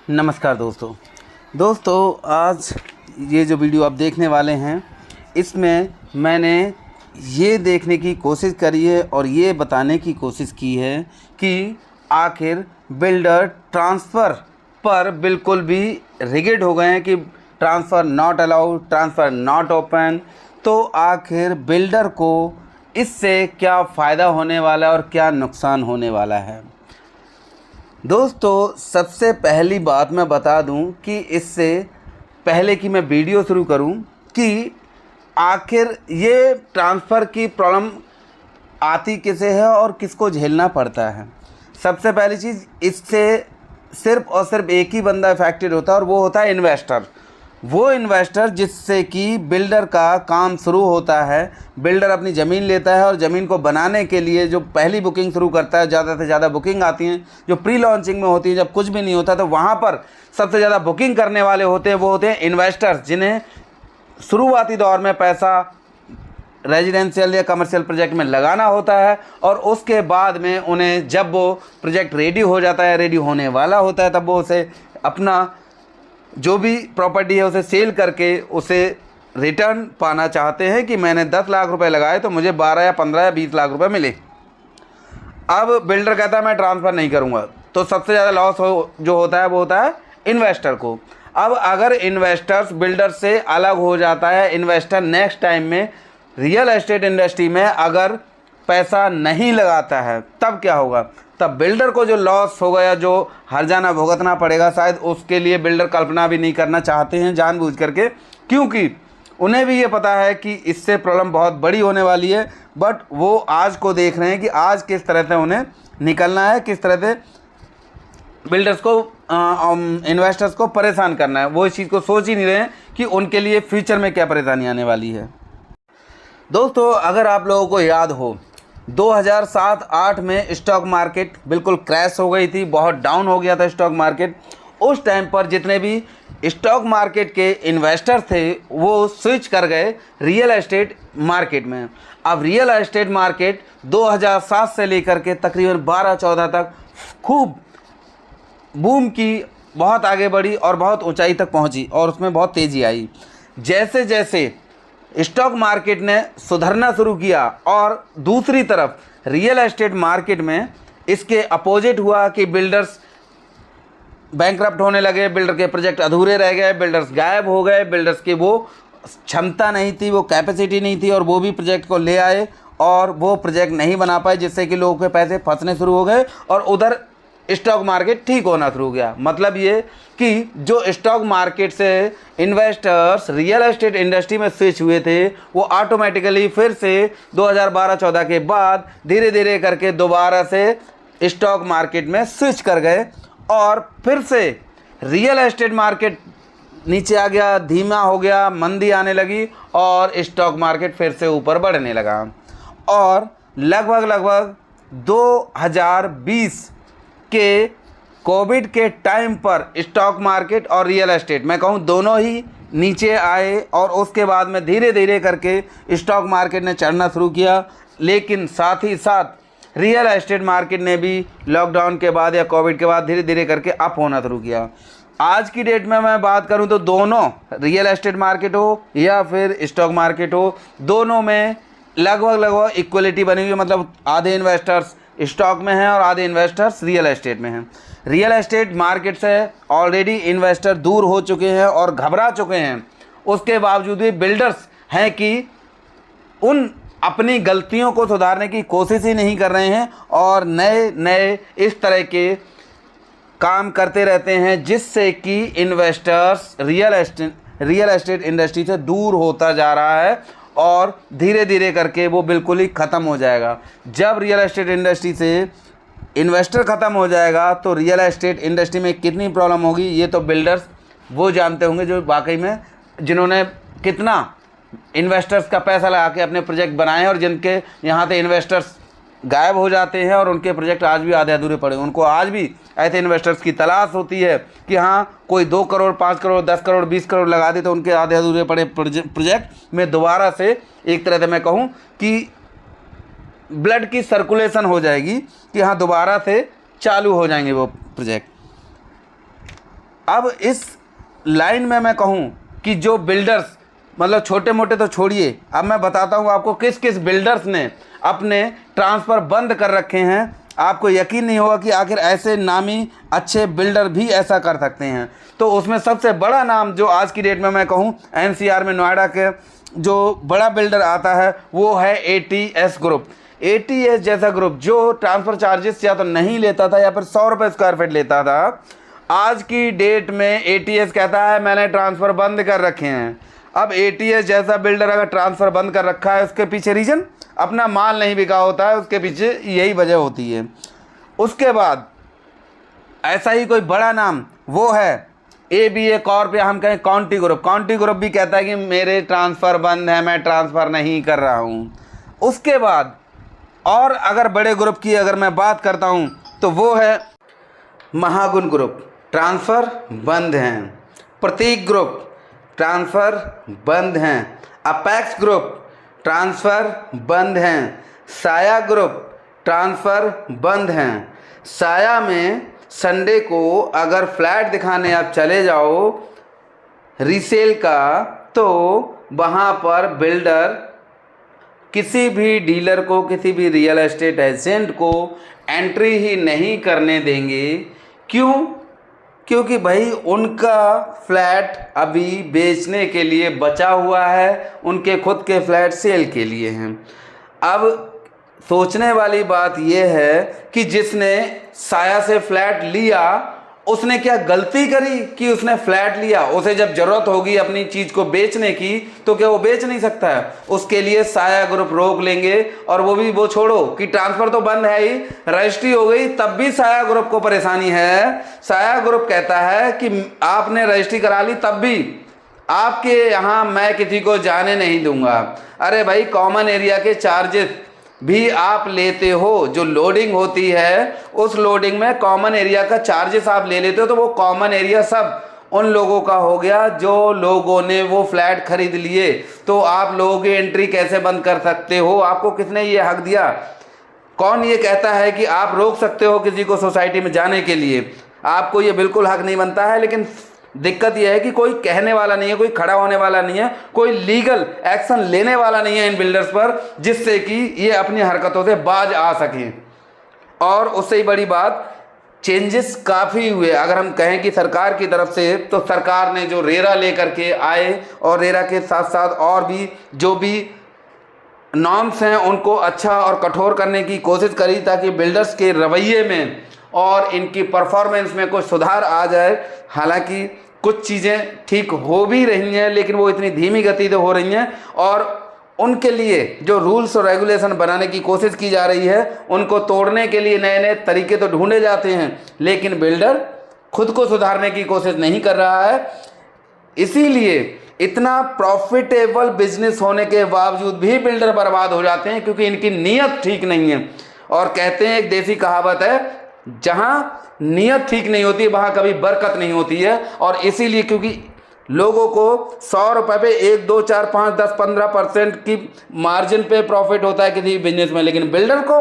नमस्कार दोस्तों आज ये जो वीडियो आप देखने वाले हैं इसमें मैंने ये देखने की कोशिश करी है और ये बताने की कोशिश की है कि आखिर बिल्डर ट्रांसफ़र पर बिल्कुल भी रिगिड हो गए हैं कि transfer not allowed, transfer not open. तो आखिर बिल्डर को इससे क्या फ़ायदा होने वाला है और क्या नुकसान होने वाला है। दोस्तों सबसे पहली बात मैं बता दूं कि इससे पहले कि मैं वीडियो शुरू करूं कि आखिर ये ट्रांसफ़र की प्रॉब्लम आती किसे है और किसको झेलना पड़ता है। सबसे पहली चीज़, इससे सिर्फ़ और सिर्फ एक ही बंदा इफेक्टेड होता है और वो होता है इन्वेस्टर। वो इन्वेस्टर जिससे कि बिल्डर का काम शुरू होता है। बिल्डर अपनी ज़मीन लेता है और ज़मीन को बनाने के लिए जो पहली बुकिंग शुरू करता है, ज़्यादा से ज़्यादा बुकिंग आती हैं जो प्री लॉन्चिंग में होती है, जब कुछ भी नहीं होता तो वहाँ पर सबसे ज़्यादा बुकिंग करने वाले होते हैं वो होते हैं इन्वेस्टर्स, जिन्हें शुरुआती दौर में पैसा रेजिडेंशियल या कमर्शियल प्रोजेक्ट में लगाना होता है और उसके बाद में उन्हें जब वो प्रोजेक्ट रेडी हो जाता है, रेडी होने वाला होता है, तब वो उसे अपना जो भी प्रॉपर्टी है उसे सेल करके उसे रिटर्न पाना चाहते हैं कि मैंने 10 लाख रुपए लगाए तो मुझे 12 या 15 या 20 लाख रुपए मिले। अब बिल्डर कहता है मैं ट्रांसफ़र नहीं करूंगा, तो सबसे ज़्यादा लॉस जो होता है वो होता है इन्वेस्टर को। अब अगर इन्वेस्टर्स बिल्डर से अलग हो जाता है, इन्वेस्टर नेक्स्ट टाइम में रियल एस्टेट इंडस्ट्री में अगर पैसा नहीं लगाता है, तब क्या होगा? तब बिल्डर को जो लॉस होगा या जो हर्जाना भुगतना पड़ेगा, शायद उसके लिए बिल्डर कल्पना भी नहीं करना चाहते हैं जानबूझ करके, क्योंकि उन्हें भी ये पता है कि इससे प्रॉब्लम बहुत बड़ी होने वाली है। बट वो आज को देख रहे हैं कि आज किस तरह से उन्हें निकलना है, किस तरह से बिल्डर्स को इन्वेस्टर्स को परेशान करना है। वो इस चीज़ को सोच ही नहीं रहे हैं कि उनके लिए फ्यूचर में क्या परेशानी आने वाली है। दोस्तों अगर आप लोगों को याद हो, 2007-8 में स्टॉक मार्केट बिल्कुल क्रैश हो गई थी, बहुत डाउन हो गया था स्टॉक मार्केट। उस टाइम पर जितने भी स्टॉक मार्केट के इन्वेस्टर थे वो स्विच कर गए रियल एस्टेट मार्केट में। अब रियल एस्टेट मार्केट 2007 से लेकर के तकरीबन 12-14 तक खूब बूम की, बहुत आगे बढ़ी और बहुत ऊंचाई तक पहुंची और उसमें बहुत तेज़ी आई। जैसे जैसे स्टॉक मार्केट ने सुधरना शुरू किया और दूसरी तरफ रियल एस्टेट मार्केट में इसके अपोजिट हुआ कि बिल्डर्स बैंकरप्ट होने लगे, बिल्डर के प्रोजेक्ट अधूरे रह गए, बिल्डर्स गायब हो गए, बिल्डर्स की वो क्षमता नहीं थी, वो कैपेसिटी नहीं थी और वो भी प्रोजेक्ट को ले आए और वो प्रोजेक्ट नहीं बना पाए, जिससे कि लोगों के पैसे फंसने शुरू हो गए और उधर स्टॉक मार्केट ठीक होना शुरू हो गया। मतलब ये कि जो स्टॉक मार्केट से इन्वेस्टर्स रियल एस्टेट इंडस्ट्री में स्विच हुए थे वो ऑटोमेटिकली फिर से 2012-14 के बाद धीरे धीरे करके दोबारा से स्टॉक मार्केट में स्विच कर गए और फिर से रियल एस्टेट मार्केट नीचे आ गया, धीमा हो गया, मंदी आने लगी और स्टॉक मार्केट फिर से ऊपर बढ़ने लगा। और लगभग 2020 के कोविड के टाइम पर स्टॉक मार्केट और रियल एस्टेट, मैं कहूँ दोनों ही नीचे आए और उसके बाद में धीरे धीरे करके स्टॉक मार्केट ने चढ़ना शुरू किया। लेकिन साथ ही साथ रियल एस्टेट मार्केट ने भी लॉकडाउन के बाद या कोविड के बाद धीरे धीरे करके अप होना शुरू किया। आज की डेट में मैं बात करूं तो दोनों रियल एस्टेट मार्केट हो या फिर स्टॉक मार्केट हो, दोनों में लगभग इक्वलिटी बनी हुई है। मतलब आधे इन्वेस्टर्स स्टॉक में हैं और आधे इन्वेस्टर्स रियल एस्टेट में हैं। रियल एस्टेट मार्केट से ऑलरेडी इन्वेस्टर दूर हो चुके हैं और घबरा चुके हैं। उसके बावजूद भी बिल्डर्स हैं कि उन अपनी गलतियों को सुधारने की कोशिश ही नहीं कर रहे हैं और नए इस तरह के काम करते रहते हैं जिससे कि इन्वेस्टर्स रियल एस्टेट इंडस्ट्री से दूर होता जा रहा है और धीरे धीरे करके वो बिल्कुल ही ख़त्म हो जाएगा। जब रियल एस्टेट इंडस्ट्री से इन्वेस्टर ख़त्म हो जाएगा तो रियल एस्टेट इंडस्ट्री में कितनी प्रॉब्लम होगी ये तो बिल्डर्स वो जानते होंगे, जो वाकई में जिन्होंने कितना इन्वेस्टर्स का पैसा लगा के अपने प्रोजेक्ट बनाए और जिनके यहाँ से इन्वेस्टर्स गायब हो जाते हैं और उनके प्रोजेक्ट आज भी आधे अधूरे पड़े। उनको आज भी ऐसे इन्वेस्टर्स की तलाश होती है कि हाँ कोई 2 करोड़ 5 करोड़ 10 करोड़ 20 करोड़ लगा दे तो उनके आधे अधूरे पड़े प्रोजेक्ट में दोबारा से एक तरह से मैं कहूँ कि ब्लड की सर्कुलेशन हो जाएगी कि हाँ दोबारा से चालू हो जाएंगे वो प्रोजेक्ट। अब इस लाइन में मैं कहूँ कि जो बिल्डर्स, मतलब छोटे मोटे तो छोड़िए, अब मैं बताता हूँ आपको किस किस बिल्डर्स ने अपने ट्रांसफ़र बंद कर रखे हैं। आपको यकीन नहीं होगा कि आखिर ऐसे नामी अच्छे बिल्डर भी ऐसा कर सकते हैं। तो उसमें सबसे बड़ा नाम जो आज की डेट में मैं कहूँ एनसीआर में नोएडा के जो बड़ा बिल्डर आता है वो है एटीएस ग्रुप। एटीएस जैसा ग्रुप जो ट्रांसफ़र चार्जेस या तो नहीं लेता था या फिर 100 रुपये स्क्वायर फीट लेता था, आज की डेट में एटीएस कहता है मैंने ट्रांसफ़र बंद कर रखे हैं। अब एटीएस जैसा बिल्डर अगर ट्रांसफ़र बंद कर रखा है, उसके पीछे रीज़न अपना माल नहीं बिका होता है, उसके पीछे यही वजह होती है। उसके बाद ऐसा ही कोई बड़ा नाम वो है एबीए कॉर्प, या हम कहें काउंटी ग्रुप। काउंटी ग्रुप भी कहता है कि मेरे ट्रांसफ़र बंद है, मैं ट्रांसफ़र नहीं कर रहा हूँ। उसके बाद और अगर बड़े ग्रुप की अगर मैं बात करता हूँ तो वो है महागुण ग्रुप, ट्रांसफ़र बंद हैं। प्रतीक ग्रुप, ट्रांसफ़र बंद हैं। अपेक्स ग्रुप, ट्रांसफ़र बंद हैं। साया ग्रुप, ट्रांसफ़र बंद हैं। साया में संडे को अगर फ्लैट दिखाने आप चले जाओ रीसेल का, तो वहाँ पर बिल्डर किसी भी डीलर को, किसी भी रियल एस्टेट एजेंट को एंट्री ही नहीं करने देंगे। क्यों? क्योंकि भाई उनका फ्लैट अभी बेचने के लिए बचा हुआ है, उनके खुद के फ्लैट सेल के लिए हैं। अब सोचने वाली बात यह है कि जिसने साया से फ्लैट लिया उसने क्या गलती करी कि उसने फ्लैट लिया? उसे जब ज़रूरत होगी अपनी चीज़ को बेचने की तो क्या वो बेच नहीं सकता है? उसके लिए साया ग्रुप रोक लेंगे। और वो भी वो छोड़ो कि ट्रांसफ़र तो बंद है ही, रजिस्ट्री हो गई तब भी साया ग्रुप को परेशानी है। साया ग्रुप कहता है कि आपने रजिस्ट्री करा ली तब भी आपके यहाँ मैं किसी को जाने नहीं दूंगा। अरे भाई, कॉमन एरिया के चार्जेस भी आप लेते हो, जो लोडिंग होती है उस लोडिंग में कॉमन एरिया का चार्जेस आप ले लेते हो, तो वो कॉमन एरिया सब उन लोगों का हो गया जो लोगों ने वो फ्लैट खरीद लिए। तो आप लोगों की एंट्री कैसे बंद कर सकते हो? आपको किसने ये हक दिया? कौन ये कहता है कि आप रोक सकते हो किसी को सोसाइटी में जाने के लिए? आपको ये बिल्कुल हक नहीं बनता है। लेकिन दिक्कत यह है कि कोई कहने वाला नहीं है, कोई खड़ा होने वाला नहीं है, कोई लीगल एक्शन लेने वाला नहीं है इन बिल्डर्स पर, जिससे कि ये अपनी हरकतों से बाज आ सकें। और उससे ही बड़ी बात, चेंजेस काफ़ी हुए। अगर हम कहें कि सरकार की तरफ से, तो सरकार ने जो रेरा लेकर के आए और रेरा के साथ साथ और भी जो भी नॉर्म्स हैं उनको अच्छा और कठोर करने की कोशिश करी, ताकि बिल्डर्स के रवैये में और इनकी परफॉर्मेंस में कुछ सुधार आ जाए। हालांकि कुछ चीज़ें ठीक हो भी रही हैं, लेकिन वो इतनी धीमी गति से हो रही हैं, और उनके लिए जो रूल्स और रेगुलेशन बनाने की कोशिश की जा रही है उनको तोड़ने के लिए नए नए तरीके तो ढूंढे जाते हैं, लेकिन बिल्डर खुद को सुधारने की कोशिश नहीं कर रहा है। इसीलिए इतना प्रॉफिटेबल बिजनेस होने के बावजूद भी बिल्डर बर्बाद हो जाते हैं, क्योंकि इनकी नीयत ठीक नहीं है। और कहते हैं, एक देसी कहावत है, जहां नीयत ठीक नहीं होती वहां कभी बरकत नहीं होती है। और इसीलिए क्योंकि लोगों को 100 रुपये पे 1, 2, 4, 5, 10, 15% की मार्जिन पे प्रॉफिट होता है किसी बिजनेस में, लेकिन बिल्डर को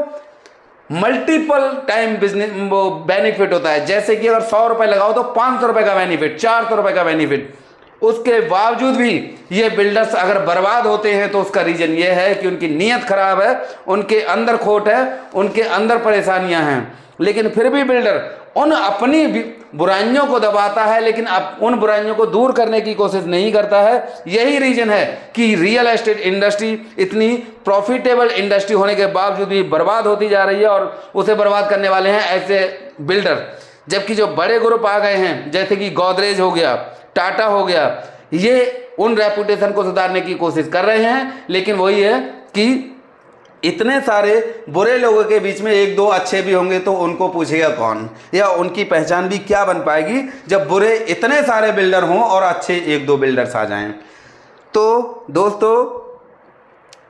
मल्टीपल टाइम बिजनेस वो बेनिफिट होता है। जैसे कि अगर 100 रुपये लगाओ तो 500 रुपये का बेनिफिट, 400 रुपये का बेनिफिट। उसके बावजूद भी ये बिल्डर्स अगर बर्बाद होते हैं तो उसका रीजन ये है कि उनकी नीयत खराब है, उनके अंदर खोट है, उनके अंदर परेशानियां हैं। लेकिन फिर भी बिल्डर उन अपनी बुराइयों को दबाता है, लेकिन उन बुराइयों को दूर करने की कोशिश नहीं करता है। यही रीजन है कि रियल एस्टेट इंडस्ट्री इतनी प्रॉफिटेबल इंडस्ट्री होने के बावजूद भी बर्बाद होती जा रही है, और उसे बर्बाद करने वाले हैं ऐसे बिल्डर। जबकि जो बड़े ग्रुप आ गए हैं, जैसे कि गोदरेज हो गया, टाटा हो गया, ये उन रेपुटेशन को सुधारने की कोशिश कर रहे हैं। लेकिन वही है कि इतने सारे बुरे लोगों के बीच में 1-2 अच्छे भी होंगे तो उनको पूछेगा कौन, या उनकी पहचान भी क्या बन पाएगी जब बुरे इतने सारे बिल्डर हों और अच्छे 1-2 बिल्डर्स आ जाएं। तो दोस्तों,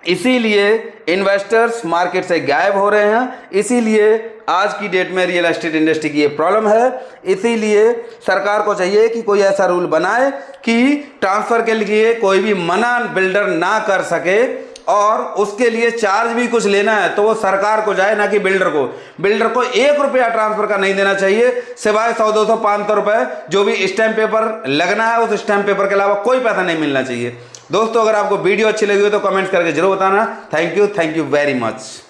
इसीलिए इन्वेस्टर्स मार्केट से गायब हो रहे हैं। इसीलिए आज की डेट में रियल एस्टेट इंडस्ट्री की ये प्रॉब्लम है। इसीलिए सरकार को चाहिए कि कोई ऐसा रूल बनाए कि ट्रांसफ़र के लिए कोई भी मना बिल्डर ना कर सके, और उसके लिए चार्ज भी कुछ लेना है तो वो सरकार को जाए, ना कि बिल्डर को। बिल्डर को 1 रुपया ट्रांसफर का नहीं देना चाहिए, सिवाय 100, 200, 500 रुपए जो भी स्टैंप पेपर लगना है, उस स्टैंप पेपर के अलावा कोई पैसा नहीं मिलना चाहिए। दोस्तों, अगर आपको वीडियो अच्छी लगी हो तो कमेंट्स करके जरूर बताना। Thank you very much.